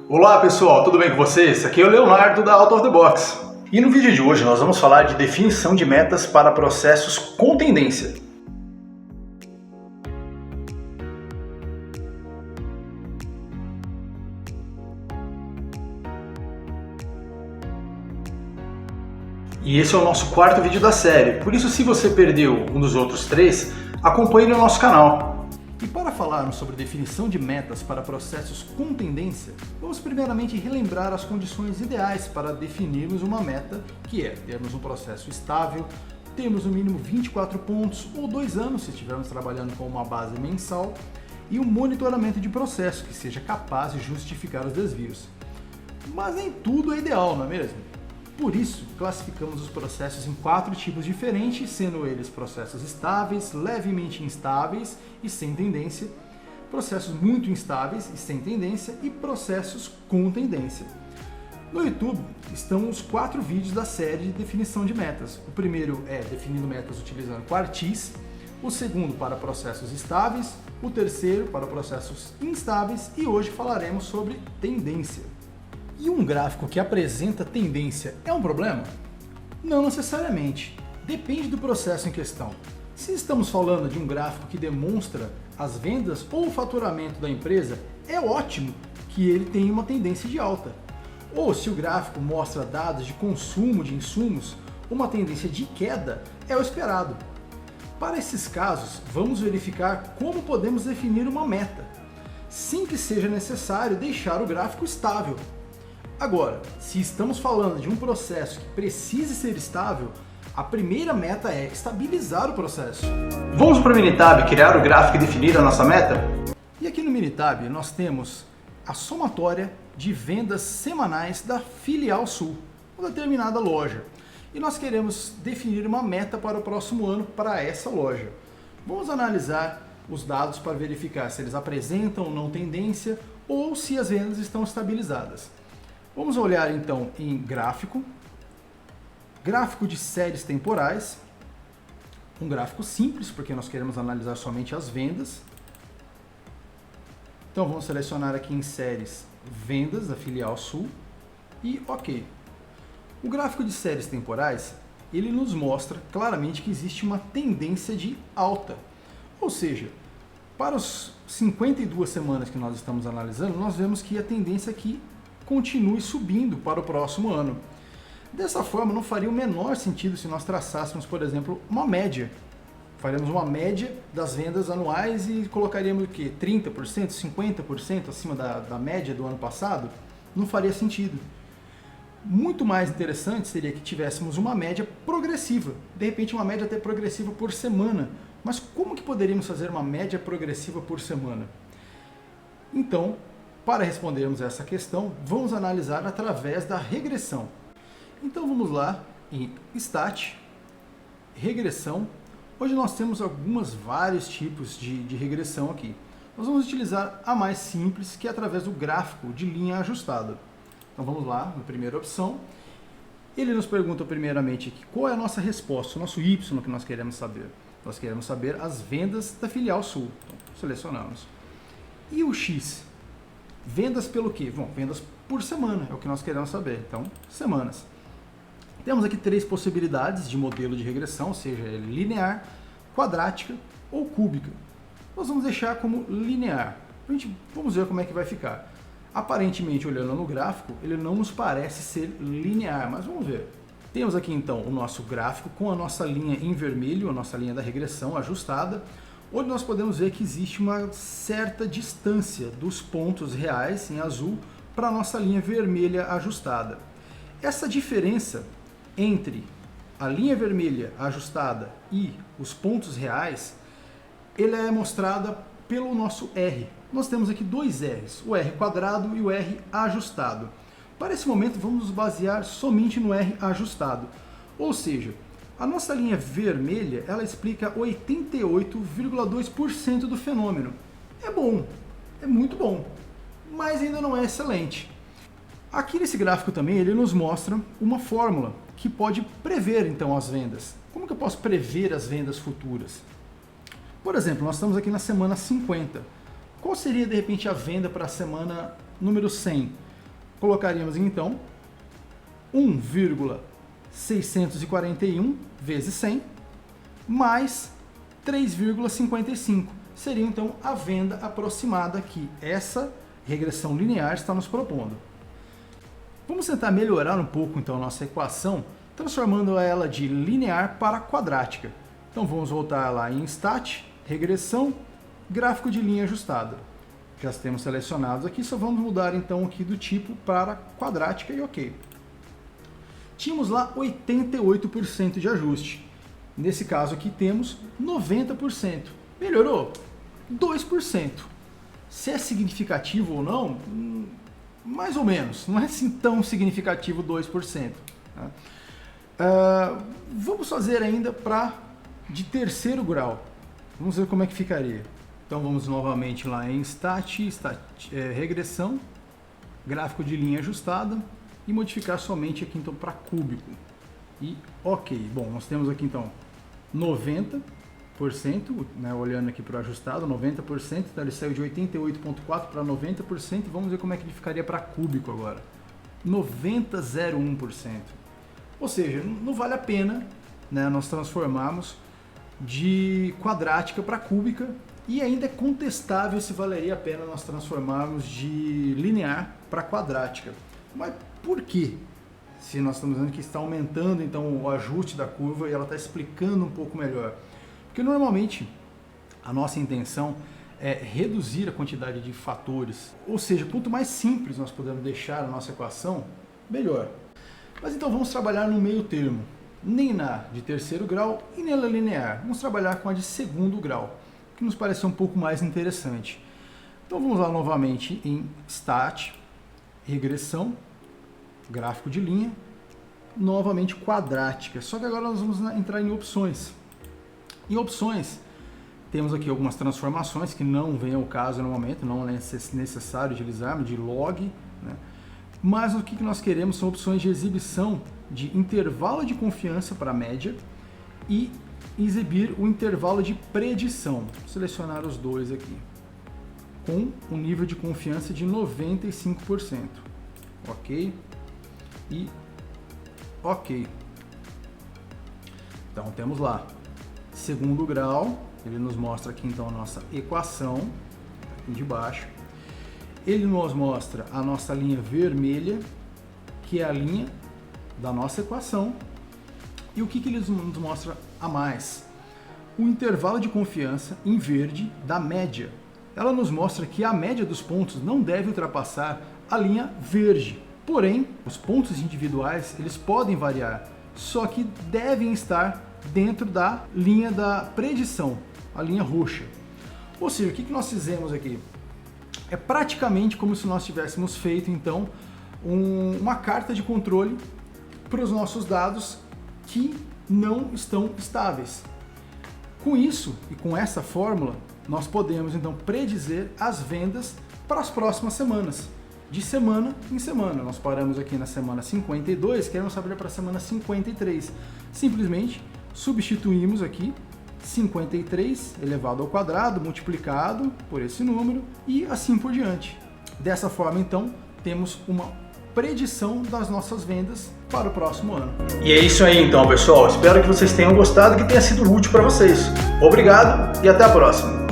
Olá pessoal, tudo bem com vocês? Aqui é o Leonardo da Out of the Box. E no vídeo de hoje nós vamos falar de definição de metas para processos com tendência. E esse é o nosso quarto vídeo da série, por isso se você perdeu um dos outros três, acompanhe no nosso canal. E para falarmos sobre definição de metas para processos com tendência, vamos primeiramente relembrar as condições ideais para definirmos uma meta, que é termos um processo estável, termos no mínimo 24 pontos ou 2 anos se estivermos trabalhando com uma base mensal, e um monitoramento de processo que seja capaz de justificar os desvios. Mas nem tudo é ideal, não é mesmo? Por isso, classificamos os processos em 4 tipos diferentes, sendo eles processos estáveis, levemente instáveis e sem tendência, processos muito instáveis e sem tendência e processos com tendência. No YouTube estão os 4 vídeos da série de definição de metas. O primeiro é definindo metas utilizando Quartis, o segundo para processos estáveis, o terceiro para processos instáveis e hoje falaremos sobre tendência. E um gráfico que apresenta tendência é um problema? Não necessariamente. Depende do processo em questão. Se estamos falando de um gráfico que demonstra as vendas ou o faturamento da empresa, é ótimo que ele tenha uma tendência de alta. Ou se o gráfico mostra dados de consumo de insumos, uma tendência de queda é o esperado. Para esses casos, vamos verificar como podemos definir uma meta, sem que seja necessário deixar o gráfico estável. Agora, se estamos falando de um processo que precise ser estável, a primeira meta é estabilizar o processo. Vamos para o Minitab criar o gráfico e definir a nossa meta? E aqui no Minitab nós temos a somatória de vendas semanais da filial Sul, uma determinada loja. E nós queremos definir uma meta para o próximo ano para essa loja. Vamos analisar os dados para verificar se eles apresentam ou não tendência ou se as vendas estão estabilizadas. Vamos olhar então em gráfico de séries temporais, um gráfico simples, porque nós queremos analisar somente as vendas. Então vamos selecionar aqui em séries vendas da filial Sul e OK. O gráfico de séries temporais, ele nos mostra claramente que existe uma tendência de alta, ou seja, para as 52 semanas que nós estamos analisando, nós vemos que a tendência aqui continue subindo para o próximo ano. Dessa forma, não faria o menor sentido se nós traçássemos, por exemplo, uma média. Faríamos uma média das vendas anuais e colocaríamos o quê? 30%, 50% acima da média do ano passado? Não faria sentido. Muito mais interessante seria que tivéssemos uma média progressiva. De repente, uma média até progressiva por semana. Mas como que poderíamos fazer uma média progressiva por semana? Então, para respondermos essa questão, vamos analisar através da regressão. Então vamos lá em Stat, regressão. Hoje nós temos vários tipos de regressão aqui. Nós vamos utilizar a mais simples, que é através do gráfico de linha ajustada. Então vamos lá, na primeira opção. Ele nos pergunta primeiramente aqui, qual é a nossa resposta, o nosso Y que nós queremos saber. Nós queremos saber as vendas da filial Sul. Então, selecionamos. E o X? Vendas pelo quê? Bom, vendas por semana, é o que nós queremos saber. Então, semanas. Temos aqui 3 possibilidades de modelo de regressão, seja linear, quadrática ou cúbica. Nós vamos deixar como linear. Vamos ver como é que vai ficar. Aparentemente, olhando no gráfico, ele não nos parece ser linear, mas vamos ver. Temos aqui então o nosso gráfico com a nossa linha em vermelho, a nossa linha da regressão ajustada, onde nós podemos ver que existe uma certa distância dos pontos reais em azul para a nossa linha vermelha ajustada. Essa diferença entre a linha vermelha ajustada e os pontos reais, ela é mostrada pelo nosso R. Nós temos aqui 2 R's, o R quadrado e o R ajustado. Para esse momento vamos nos basear somente no R ajustado, ou seja, a nossa linha vermelha, ela explica 88,2% do fenômeno. É bom, é muito bom, mas ainda não é excelente. Aqui nesse gráfico também ele nos mostra uma fórmula que pode prever então as vendas. Como que eu posso prever as vendas futuras? Por exemplo, nós estamos aqui na semana 50. Qual seria de repente a venda para a semana número 100? Colocaríamos então 1,641 vezes 100 mais 3,55. Seria então a venda aproximada que essa regressão linear está nos propondo. Vamos tentar melhorar um pouco então a nossa equação, transformando ela de linear para quadrática. Então vamos voltar lá em Stat, regressão, gráfico de linha ajustada. Já temos selecionados aqui, só vamos mudar então aqui do tipo para quadrática e ok. Tínhamos lá 88% de ajuste. Nesse caso aqui temos 90%. Melhorou? 2%. Se é significativo ou não, mais ou menos. Não é assim tão significativo 2%. Tá? Vamos fazer ainda de terceiro grau. Vamos ver como é que ficaria. Então vamos novamente lá em regressão, gráfico de linha ajustada e modificar somente aqui então para cúbico. E ok. Bom, nós temos aqui então 90%, né, olhando aqui para o ajustado, 90%, então ele saiu de 88,4% para 90%, vamos ver como é que ele ficaria para cúbico agora. 90,01%. Ou seja, não vale a pena, né, nós transformarmos de quadrática para cúbica, e ainda é contestável se valeria a pena nós transformarmos de linear para quadrática. Mas por quê? Se nós estamos vendo que está aumentando então o ajuste da curva e ela está explicando um pouco melhor. Porque normalmente a nossa intenção é reduzir a quantidade de fatores. Ou seja, quanto mais simples nós pudermos deixar a nossa equação, melhor. Mas então vamos trabalhar no meio termo. Nem na de terceiro grau e nem na linear. Vamos trabalhar com a de segundo grau, que nos parece um pouco mais interessante. Então vamos lá novamente em Stat, regressão, gráfico de linha, novamente quadrática. Só que agora nós vamos entrar em opções. Em opções, temos aqui algumas transformações que não vem ao caso no momento, não é necessário utilizarmos, de log, né? Mas o que nós queremos são opções de exibição de intervalo de confiança para a média e exibir o intervalo de predição. Vou selecionar os dois aqui, com um nível de confiança de 95%. Ok? E ok. Então temos lá, segundo grau, ele nos mostra aqui então a nossa equação, aqui de baixo. Ele nos mostra a nossa linha vermelha, que é a linha da nossa equação. E o que ele nos mostra a mais? O intervalo de confiança em verde da média. Ela nos mostra que a média dos pontos não deve ultrapassar a linha verde. Porém, os pontos individuais eles podem variar, só que devem estar dentro da linha da predição, a linha roxa. Ou seja, o que nós fizemos aqui? É praticamente como se nós tivéssemos feito então uma carta de controle para os nossos dados que não estão estáveis. Com isso e com essa fórmula, nós podemos então predizer as vendas para as próximas semanas, de semana em semana. Nós paramos aqui na semana 52, queremos saber para a semana 53. Simplesmente substituímos aqui 53 elevado ao quadrado, multiplicado por esse número e assim por diante. Dessa forma, então, temos uma predição das nossas vendas para o próximo ano. E é isso aí então, pessoal. Espero que vocês tenham gostado e que tenha sido útil para vocês. Obrigado e até a próxima.